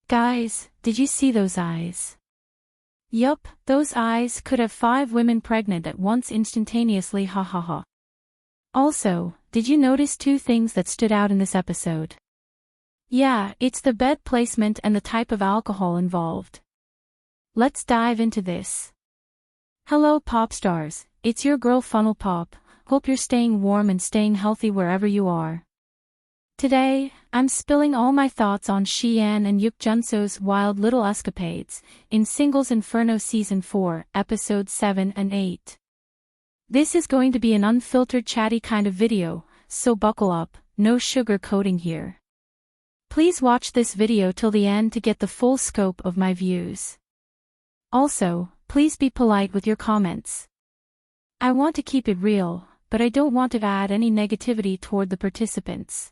Guys, did you see those eyes? Yup, those eyes could have 5 women pregnant at once instantaneously, ha ha ha. Also, did you notice 2 things that stood out in this episode? Yeah, it's the bed placement and the type of alcohol involved. Let's dive into this. Hello pop stars, it's your girl Funnel Pop. Hope you're staying warm and staying healthy wherever you are. Today, I'm spilling all my thoughts on Sian and Junseo's wild little escapades in Singles Inferno Season 4, Episodes 7 and 8. This is going to be an unfiltered chatty kind of video, so buckle up, no sugar coating here. Please watch this video till the end to get the full scope of my views. Also, please be polite with your comments. I want to keep it real, but I don't want to add any negativity toward the participants.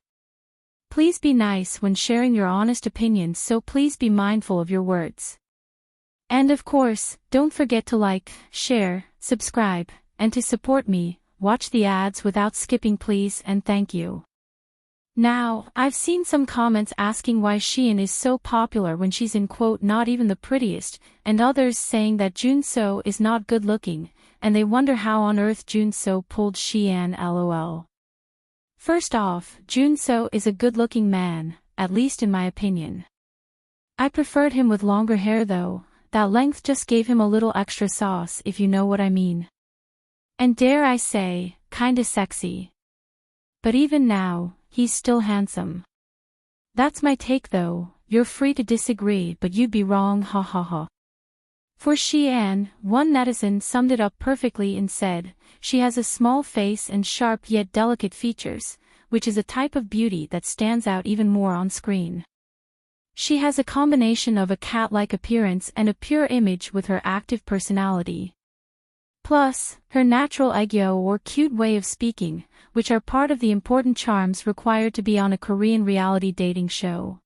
Please be nice when sharing your honest opinions, so please be mindful of your words. And of course, don't forget to like, share, subscribe, and to support me, watch the ads without skipping please and thank you. Now, I've seen some comments asking why Sian is so popular when she's in quote not even the prettiest, and others saying that Junseo is not good looking, and they wonder how on earth Junseo pulled Sian lol. First off, Junseo is a good-looking man, at least in my opinion. I preferred him with longer hair though, that length just gave him a little extra sauce if you know what I mean. And dare I say, kinda sexy. But even now, he's still handsome. That's my take though, you're free to disagree but you'd be wrong, ha ha ha. For Sian, one netizen summed it up perfectly and said, she has a small face and sharp yet delicate features, which is a type of beauty that stands out even more on screen. She has a combination of a cat-like appearance and a pure image with her active personality. Plus, her natural aegyo or cute way of speaking, which are part of the important charms required to be on a Korean reality dating show.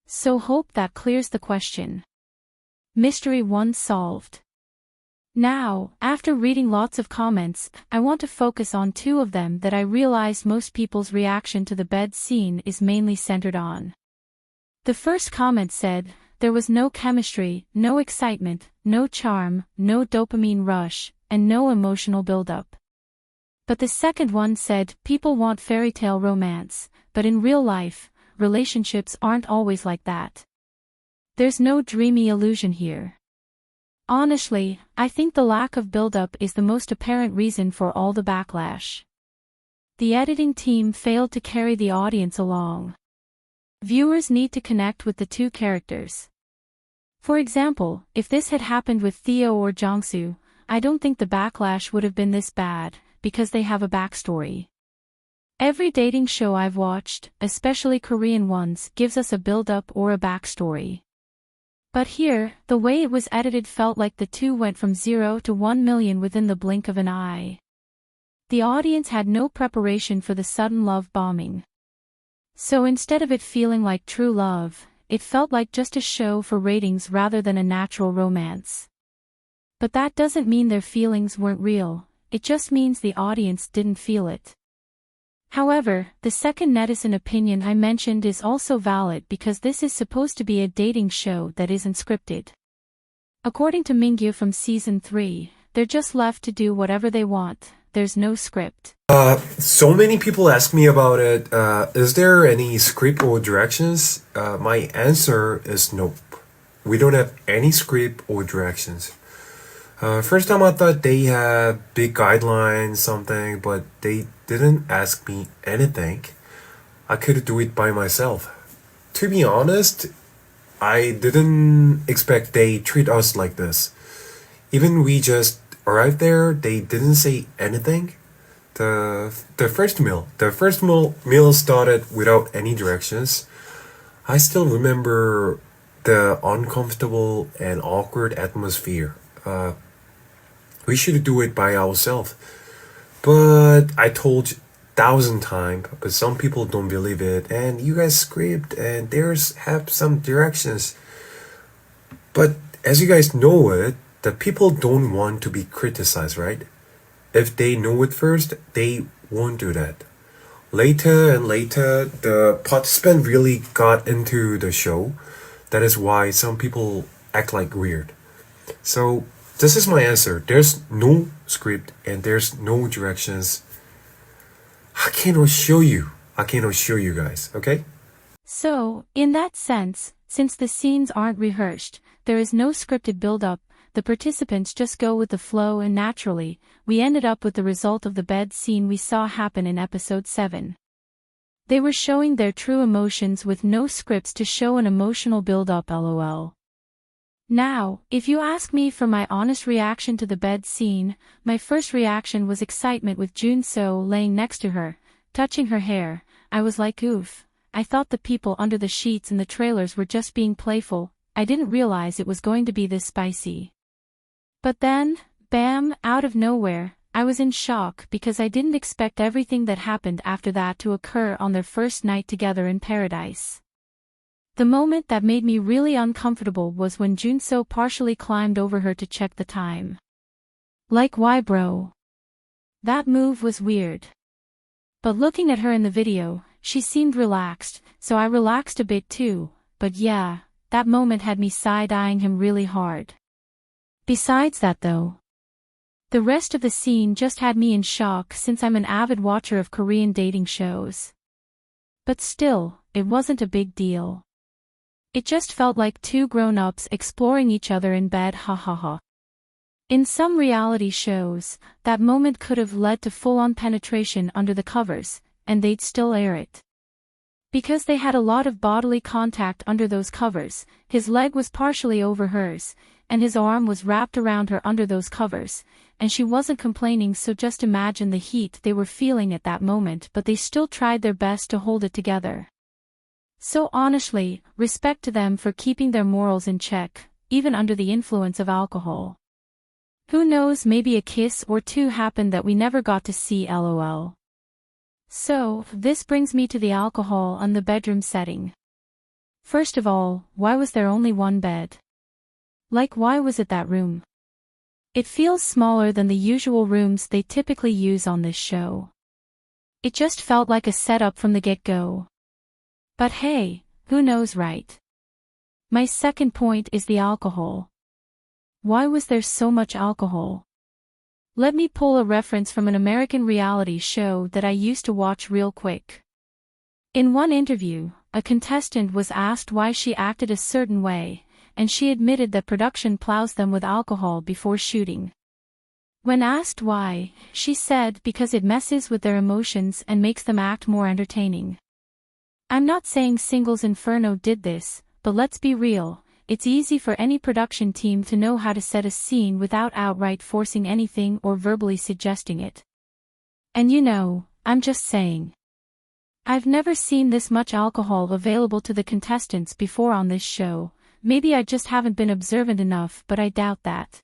So hope that clears the question. Mystery 1 solved. Now, after reading lots of comments, I want to focus on 2 of them that I realized most people's reaction to the bed scene is mainly centered on. The first comment said, there was no chemistry, no excitement, no charm, no dopamine rush, and no emotional buildup. But the second one said, people want fairy tale romance, but in real life, relationships aren't always like that. There's no dreamy illusion here. Honestly, I think the lack of build-up is the most apparent reason for all the backlash. The editing team failed to carry the audience along. Viewers need to connect with the 2 characters. For example, if this had happened with Theo or Junseo, I don't think the backlash would have been this bad, because they have a backstory. Every dating show I've watched, especially Korean ones, gives us a build-up or a backstory. But here, the way it was edited felt like the 2 went from 0 to 1 million within the blink of an eye. The audience had no preparation for the sudden love bombing. So instead of it feeling like true love, it felt like just a show for ratings rather than a natural romance. But that doesn't mean their feelings weren't real, it just means the audience didn't feel it. However, the second netizen opinion I mentioned is also valid because this is supposed to be a dating show that isn't scripted. According to Mingyu from Season 3, they're just left to do whatever they want, there's no script. So many people ask me about it. Is there any script or directions? My answer is nope. We don't have any script or directions. First time I thought they had big guidelines, something, but they didn't ask me anything. I could do it by myself. To be honest, I didn't expect they treat us like this. Even we just arrived there, they didn't say anything. The first meal started without any directions. I still remember the uncomfortable and awkward atmosphere. We should do it by ourselves. But I told you 1,000 times, but some people don't believe it. And you guys script and have some directions. But as you guys know it, the people don't want to be criticized, right? If they know it first, they won't do that. Later and later, the participant really got into the show. That is why some people act like weird. So, this is my answer. There's no script and there's no directions. I cannot show you. I cannot show you guys, okay? So, in that sense, since the scenes aren't rehearsed, there is no scripted build-up, the participants just go with the flow and naturally, we ended up with the result of the bed scene we saw happen in episode 7. They were showing their true emotions with no scripts to show an emotional build-up lol. Now, if you ask me for my honest reaction to the bed scene, my first reaction was excitement with Junseo laying next to her, touching her hair. I was like oof, I thought the people under the sheets in the trailers were just being playful, I didn't realize it was going to be this spicy. But then, bam, out of nowhere, I was in shock because I didn't expect everything that happened after that to occur on their first night together in paradise. The moment that made me really uncomfortable was when Junseo partially climbed over her to check the time. Like why bro? That move was weird. But looking at her in the video, she seemed relaxed, so I relaxed a bit too, but yeah, that moment had me side-eyeing him really hard. Besides that though, the rest of the scene just had me in shock since I'm an avid watcher of Korean dating shows. But still, it wasn't a big deal. It just felt like two grown-ups exploring each other in bed ha. In some reality shows, that moment could have led to full-on penetration under the covers, and they'd still air it. Because they had a lot of bodily contact under those covers, his leg was partially over hers, and his arm was wrapped around her under those covers, and she wasn't complaining, so just imagine the heat they were feeling at that moment, but they still tried their best to hold it together. So honestly, respect to them for keeping their morals in check, even under the influence of alcohol. Who knows, maybe a kiss or two happened that we never got to see lol. So, this brings me to the alcohol and the bedroom setting. First of all, why was there only one bed? Like why was it that room? It feels smaller than the usual rooms they typically use on this show. It just felt like a setup from the get-go. But hey, who knows, right? My second point is the alcohol. Why was there so much alcohol? Let me pull a reference from an American reality show that I used to watch real quick. In one interview, a contestant was asked why she acted a certain way, and she admitted that production plows them with alcohol before shooting. When asked why, she said because it messes with their emotions and makes them act more entertaining. I'm not saying Singles Inferno did this, but let's be real, it's easy for any production team to know how to set a scene without outright forcing anything or verbally suggesting it. And you know, I'm just saying. I've never seen this much alcohol available to the contestants before on this show. Maybe I just haven't been observant enough, but I doubt that.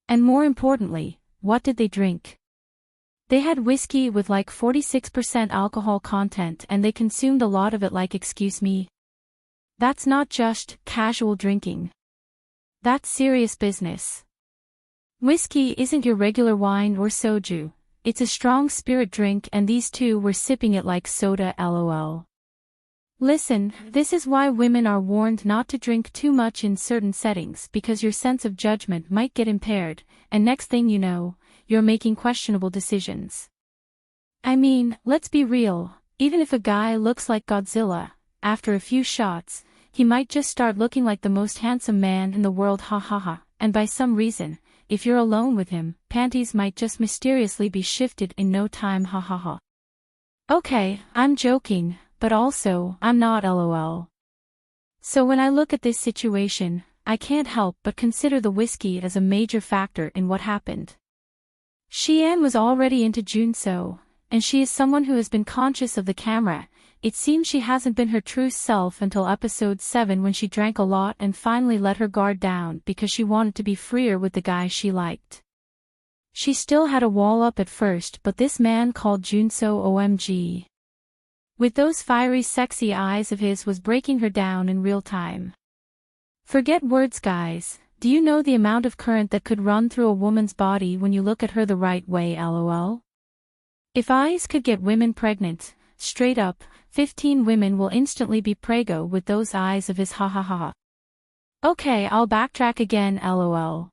And more importantly, what did they drink? They had whiskey with like 46% alcohol content and they consumed a lot of it, like excuse me? That's not just casual drinking. That's serious business. Whiskey isn't your regular wine or soju, it's a strong spirit drink and these two were sipping it like soda lol. Listen, this is why women are warned not to drink too much in certain settings, because your sense of judgment might get impaired, and next thing you know, you're making questionable decisions. I mean, let's be real, even if a guy looks like Godzilla, after a few shots, he might just start looking like the most handsome man in the world ha, and by some reason, if you're alone with him, panties might just mysteriously be shifted in no time ha. Okay, I'm joking. But also, I'm not lol. So when I look at this situation, I can't help but consider the whiskey as a major factor in what happened. Sian was already into Junseo, and she is someone who has been conscious of the camera. It seems she hasn't been her true self until episode 7 when she drank a lot and finally let her guard down because she wanted to be freer with the guy she liked. She still had a wall up at first, but this man called Junseo OMG. With those fiery sexy eyes of his was breaking her down in real time. Forget words guys, do you know the amount of current that could run through a woman's body when you look at her the right way lol? If eyes could get women pregnant, straight up, 15 women will instantly be prego with those eyes of his ha ha ha. Okay, I'll backtrack again lol.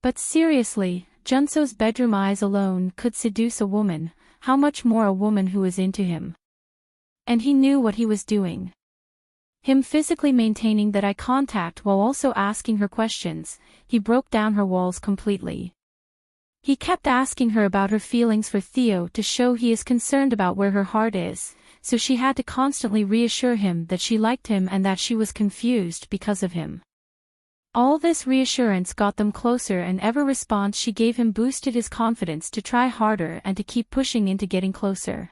But seriously, Junseo's bedroom eyes alone could seduce a woman, how much more a woman who is into him. And he knew what he was doing. Him physically maintaining that eye contact while also asking her questions, he broke down her walls completely. He kept asking her about her feelings for Theo to show he is concerned about where her heart is, so she had to constantly reassure him that she liked him and that she was confused because of him. All this reassurance got them closer, and every response she gave him boosted his confidence to try harder and to keep pushing into getting closer.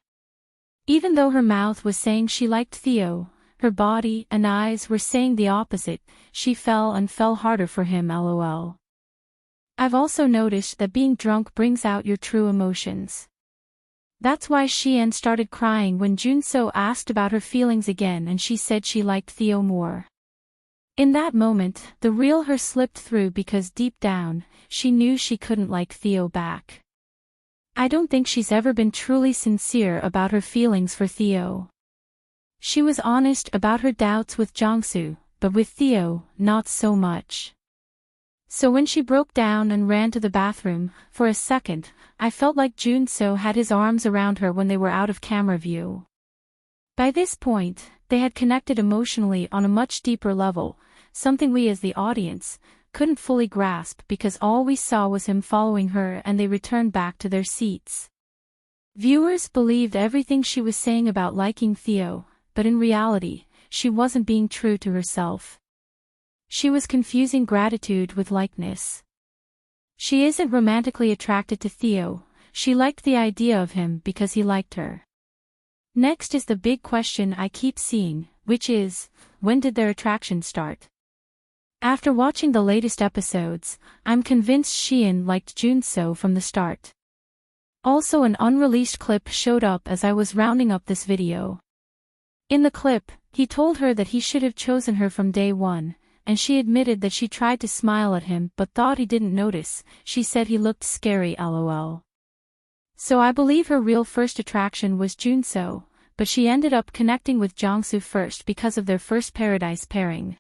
Even though her mouth was saying she liked Theo, her body and eyes were saying the opposite. She fell harder for him lol. I've also noticed that being drunk brings out your true emotions. That's why Sian started crying when Junseo asked about her feelings again and she said she liked Theo more. In that moment, the real her slipped through because deep down, she knew she couldn't like Theo back. I don't think she's ever been truly sincere about her feelings for Theo. She was honest about her doubts with Junseo, but with Theo, not so much. So when she broke down and ran to the bathroom, for a second, I felt like Junseo had his arms around her when they were out of camera view. By this point, they had connected emotionally on a much deeper level, something we as the audience couldn't fully grasp because all we saw was him following her and they returned back to their seats. Viewers believed everything she was saying about liking Theo, but in reality, she wasn't being true to herself. She was confusing gratitude with likeness. She isn't romantically attracted to Theo, she liked the idea of him because he liked her. Next is the big question I keep seeing, which is, when did their attraction start? After watching the latest episodes, I'm convinced Sian liked Junseo from the start. Also, an unreleased clip showed up as I was rounding up this video. In the clip, he told her that he should have chosen her from day one, and she admitted that she tried to smile at him but thought he didn't notice. She said he looked scary lol. So I believe her real first attraction was Junseo, but she ended up connecting with Junseo first because of their first Paradise pairing.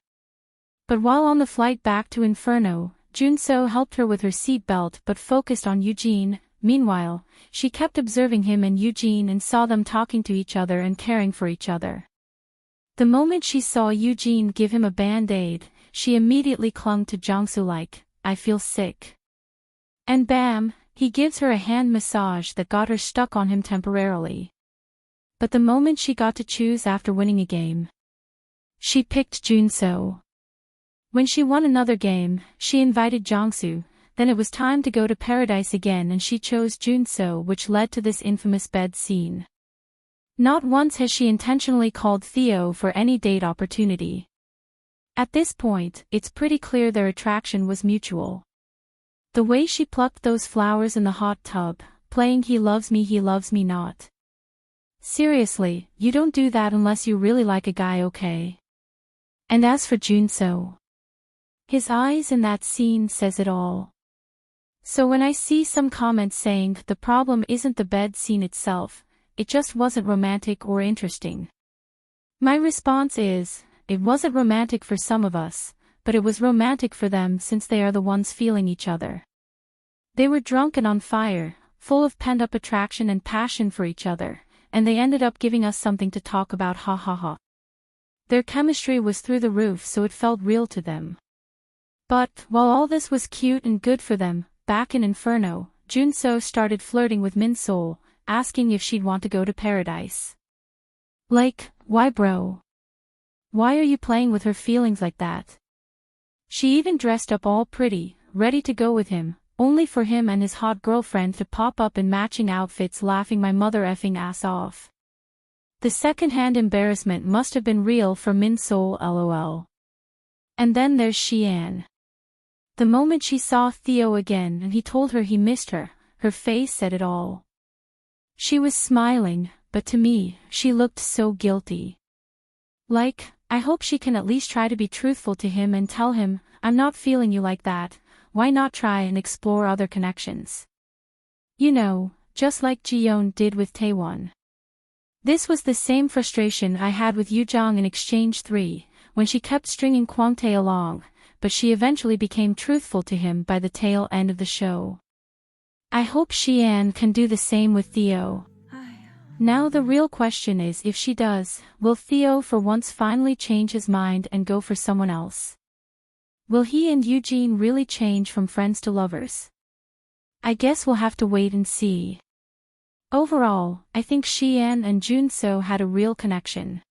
But while on the flight back to Inferno, Junseo helped her with her seatbelt but focused on Eugene. Meanwhile, she kept observing him and Eugene and saw them talking to each other and caring for each other. The moment she saw Eugene give him a band-aid, she immediately clung to Junseo like, I feel sick. And bam, he gives her a hand massage that got her stuck on him temporarily. But the moment she got to choose after winning a game, she picked Junseo. When she won another game, she invited Junseo, then it was time to go to Paradise again and she chose Junseo, which led to this infamous bed scene. Not once has she intentionally called Theo for any date opportunity. At this point, it's pretty clear their attraction was mutual. The way she plucked those flowers in the hot tub, playing he loves me not. Seriously, you don't do that unless you really like a guy, okay? And as for Junseo, his eyes in that scene says it all. So when I see some comments saying the problem isn't the bed scene itself, it just wasn't romantic or interesting, my response is, it wasn't romantic for some of us, but it was romantic for them since they are the ones feeling each other. They were drunk and on fire, full of pent-up attraction and passion for each other, and they ended up giving us something to talk about, ha ha ha. Their chemistry was through the roof, so it felt real to them. But, while all this was cute and good for them, back in Inferno, Junseo started flirting with Min-sol, asking if she'd want to go to Paradise. Like, why bro? Why are you playing with her feelings like that? She even dressed up all pretty, ready to go with him, only for him and his hot girlfriend to pop up in matching outfits laughing my mother effing ass off. The second-hand embarrassment must have been real for Min-sol lol. And then there's Sian. The moment she saw Theo again and he told her he missed her, her face said it all. She was smiling, but to me, she looked so guilty. Like, I hope she can at least try to be truthful to him and tell him, I'm not feeling you like that, why not try and explore other connections? You know, just like Jiyeon did with Taewon. This was the same frustration I had with Yujong in Exchange 3, when she kept stringing Kwangtae along, but she eventually became truthful to him by the tail end of the show. I hope Sian can do the same with Theo. Now the real question is, if she does, will Theo for once finally change his mind and go for someone else? Will he and Eugene really change from friends to lovers? I guess we'll have to wait and see. Overall, I think Sian and Junseo had a real connection.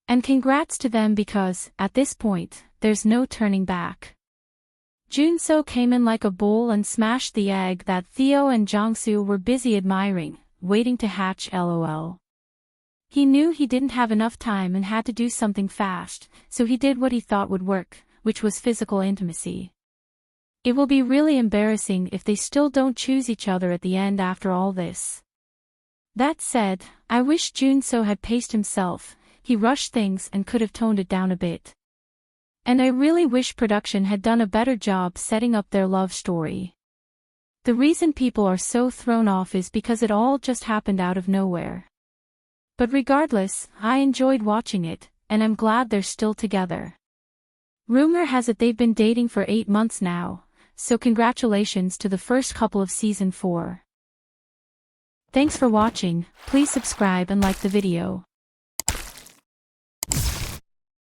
And congrats to them because, at this point, there's no turning back. Junseo came in like a bull and smashed the egg that Theo and Jongsu were busy admiring, waiting to hatch LOL. He knew he didn't have enough time and had to do something fast, so he did what he thought would work, which was physical intimacy. It will be really embarrassing if they still don't choose each other at the end after all this. That said, I wish Junseo had paced himself. He rushed things and could have toned it down a bit. And I really wish production had done a better job setting up their love story. The reason people are so thrown off is because it all just happened out of nowhere. But regardless, I enjoyed watching it, and I'm glad they're still together. Rumor has it they've been dating for 8 months now, so congratulations to the first couple of season 4. Thanks for watching, please subscribe and like the video.